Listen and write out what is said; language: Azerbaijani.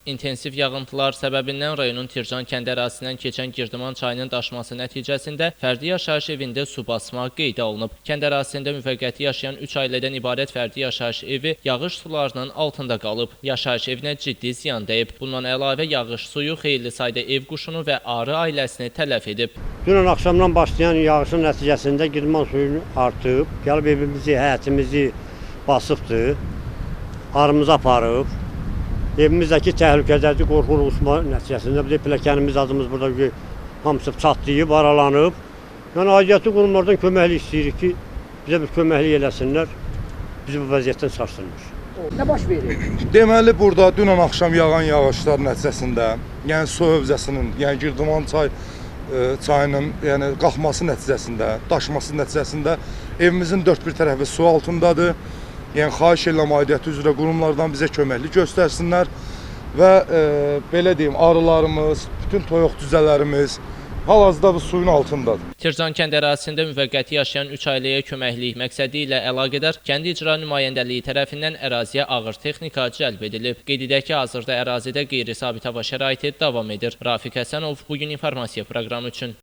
İntensiv yağıntılar səbəbindən rayonun Tircan kənd ərazisindən keçən Girdiman çayının daşması nəticəsində fərdi yaşayış evində su basma qeydə alınıb. Kənd ərazisində müvəqqəti yaşayan 3 ailədən ibarət fərdi yaşayış evi yağış sularının altında qalıb. Yaşayış evinə ciddi ziyan dəyib. Bundan əlavə yağış suyu xeyli sayda ev quşunu və arı ailəsini tələf edib. Dünən axşamdan başlayan yağışın nəticəsində Girdiman suyu artıb, gəlib evimizi, həyətimizi basıbdır, arımızı aparıb. Evimizdəki təhlükədədir, qorxuruq uçma nəticəsində. Bir də pilləkənimiz adımız burada hamısı çatlayıb, aralanıb. Yəni aidiyyatı qurumlardan köməklik istəyirik ki, bizə bir köməklik eləsinlər, bizi bu vəziyyətdən çıxarsınlar. Nə baş verir? Deməli, burada dünən axşam yağan yağışlar nəticəsində, yəni su hövzəsinin, yəni Girdiman çayının qalxması nəticəsində, daşması nəticəsində evimizin dörd bir tərəfi su altındadır. Yəni, xahiş edirəm aidiyyatı üzrə qurumlardan bizə köməklik göstərsinlər və belə deyim, arılarımız, bütün toyuq düzələrimiz hal-hazırda bu suyun altındadır. Tircan kənd ərazisində müvəqqəti yaşayan 3 ailəyə köməklik məqsədi ilə əlaqədar kənd icra nümayəndəliyi tərəfindən əraziyə ağır texnika cəlb edilib. Qeyd edək ki, hazırda ərazidə qeyri-sabit hava şəraiti davam edir. Rafiq Həsənov bugün informasiya proqramı üçün.